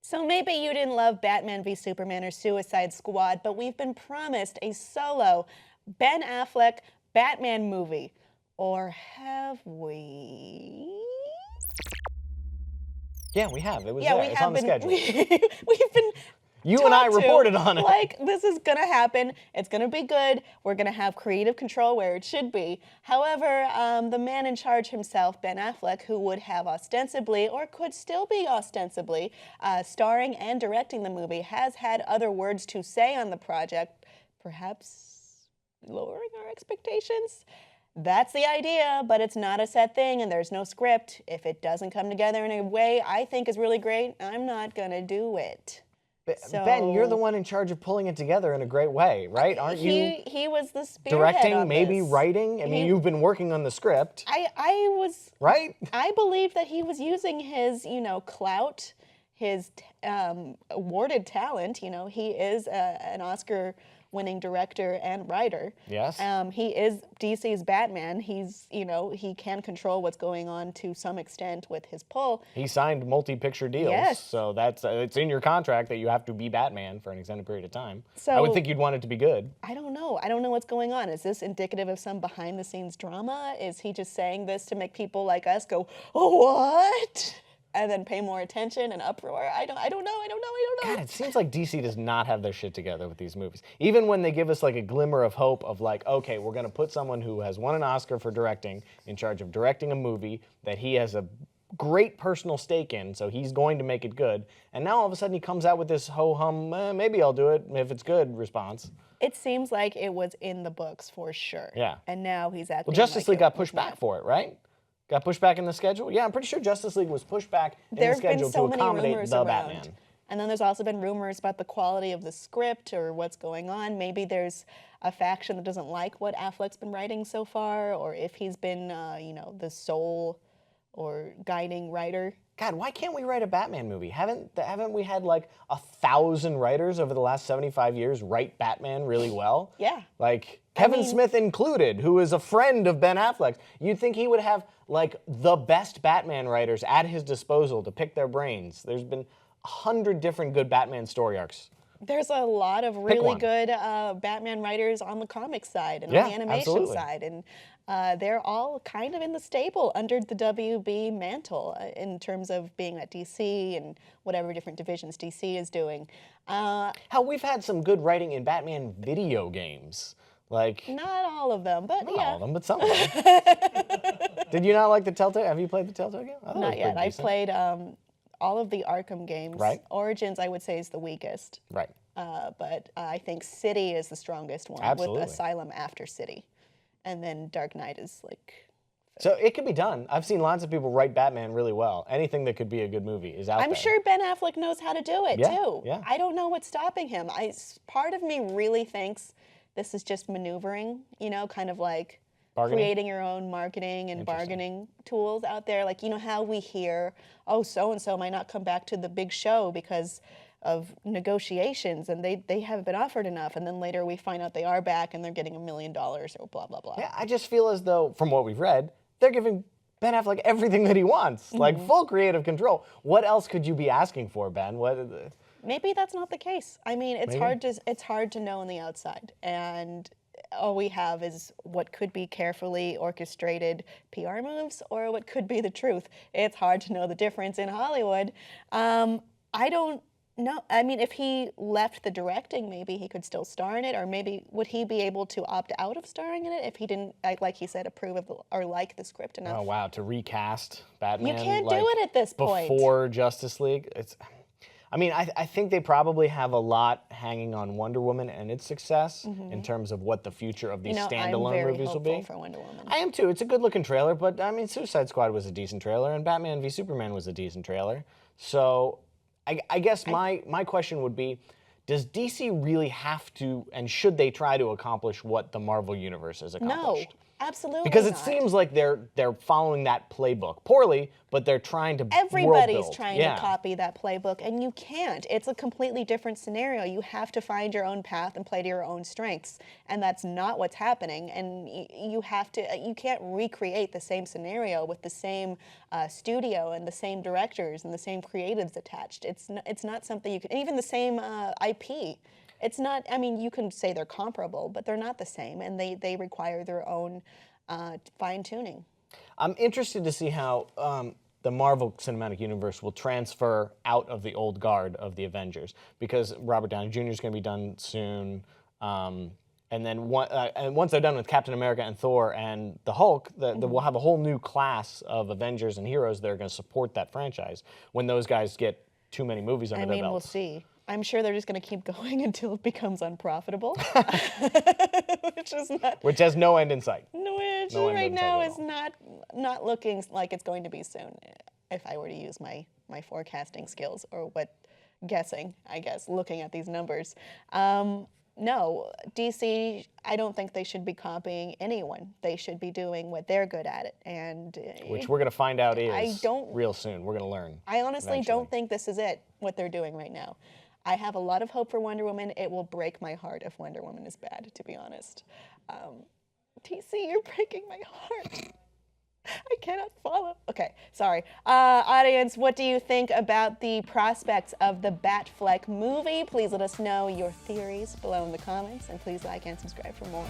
So maybe you didn't love Batman v Superman or Suicide Squad, but we've been promised a solo Ben Affleck Batman movie. Or have we? Yeah, we have. It was Yeah, there. we It's have on the been. schedule. We've been. You and I talked to, reported on it. Like, this is gonna happen. It's gonna be good. We're gonna have creative control where it should be. However, the man in charge himself, Ben Affleck, who would have ostensibly, or could still be ostensibly, starring and directing the movie, has had other words to say on the project, perhaps lowering our expectations. That's the idea, but it's not a set thing and there's no script. If it doesn't come together in a way I think is really great, I'm not gonna do it. Ben, you're the one in charge of pulling it together in a great way, right? Aren't you? He was the spearhead directing, on maybe this. writing. I mean, you've been working on the script. I was right. I believe that he was using his clout, his awarded talent. He is an Oscar-winning director and writer. Yes. He is DC's Batman. He's he can control what's going on to some extent with his pull. He signed multi-picture deals. Yes. So that's it's in your contract that you have to be Batman for an extended period of time. So I would think you'd want it to be good. I don't know. I don't know what's going on. Is this indicative of some behind-the-scenes drama? Is he just saying this to make people like us go, "Oh, what?" and then pay more attention and uproar? I don't know. God, it seems like DC does not have their shit together with these movies. Even when they give us like a glimmer of hope of like, okay, we're gonna put someone who has won an Oscar for directing in charge of directing a movie that he has a great personal stake in, so he's going to make it good. And now all of a sudden he comes out with this ho-hum, maybe I'll do it if it's good response. It seems like it was in the books for sure. Yeah. And now he's acting. Well, Justice like League it got pushed was back not. for it, right? Got pushed back in the schedule? Yeah, I'm pretty sure Justice League was pushed back in There the have been schedule so to many accommodate rumors the around. Batman. And then there's also been rumors about the quality of the script or what's going on. Maybe there's a faction that doesn't like what Affleck's been writing so far, or if he's been, the sole or guiding writer. God, why can't we write a Batman movie? Haven't we had like 1,000 writers over the last 75 years write Batman really well? Yeah. Like Kevin Smith included, who is a friend of Ben Affleck's. You'd think he would have like the best Batman writers at his disposal to pick their brains. There's been 100 different good Batman story arcs. There's a lot of really good Batman writers on the comic side and on the animation side, and they're all kind of in the stable under the WB mantle in terms of being at DC and whatever different divisions DC is doing. Hell, we've had some good writing in Batman video games. Like not all of them, but not yeah. all of them, but some of them. Did you not like the Telltale? Have you played the Telltale game? Not yet. I played all of the Arkham games. Right. Origins, I would say, is the weakest. Right. But I think City is the strongest one. Absolutely. With Asylum after City. And then Dark Knight is like... So it could be done. I've seen lots of people write Batman really well. Anything that could be a good movie is out there. I'm sure Ben Affleck knows how to do it, too. Yeah. I don't know what's stopping him. Part of me really thinks this is just maneuvering, kind of like creating your own marketing and bargaining tools out there. Like, how we hear, oh, so-and-so might not come back to the big show because of negotiations and they haven't been offered enough. And then later we find out they are back and they're getting $1 million or blah, blah, blah. Yeah, I just feel as though, from what we've read, they're giving Ben Affleck everything that he wants, like full creative control. What else could you be asking for, Ben? Maybe that's not the case. I mean, it's hard to know on the outside. And all we have is what could be carefully orchestrated PR moves or what could be the truth. It's hard to know the difference in Hollywood. I don't know. I mean, if he left the directing, maybe he could still star in it, or maybe would he be able to opt out of starring in it if he didn't, like he said, approve of or like the script enough? Oh, wow, to recast Batman? You can't do it at this point. Before Justice League? I think they probably have a lot hanging on Wonder Woman and its success in terms of what the future of these standalone movies will be. I'm very hopeful for Wonder Woman. I am too. It's a good-looking trailer, but I mean, Suicide Squad was a decent trailer, and Batman v Superman was a decent trailer. So, I guess my question would be, does DC really have to, and should they try to accomplish what the Marvel Universe has accomplished? Absolutely Because it not. seems like they're following that playbook poorly, but they're trying to Everybody's world build. trying to copy that playbook, and you can't. It's a completely different scenario. You have to find your own path and play to your own strengths, and that's not what's happening. And you can't recreate the same scenario with the same studio and the same directors and the same creatives attached. It's not something you can. Even the same IP. It's not. I mean, you can say they're comparable, but they're not the same, and they require their own fine tuning. I'm interested to see how the Marvel Cinematic Universe will transfer out of the old guard of the Avengers, because Robert Downey Jr. is going to be done soon, and then once they're done with Captain America and Thor and the Hulk, we'll have a whole new class of Avengers and heroes that are going to support that franchise when those guys get too many movies under their belts. We'll see. I'm sure they're just going to keep going until it becomes unprofitable, which has no end in sight. Which right now is not looking like it's going to be soon. If I were to use my forecasting skills or guessing, I guess, looking at these numbers. No, DC, I don't think they should be copying anyone. They should be doing what they're good at, which we're going to find out real soon. We're going to learn. I honestly don't think this is what they're doing right now. I have a lot of hope for Wonder Woman. It will break my heart if Wonder Woman is bad, to be honest. DC, you're breaking my heart. I cannot follow. Okay, sorry. Audience, what do you think about the prospects of the Batfleck movie? Please let us know your theories below in the comments, and please like and subscribe for more.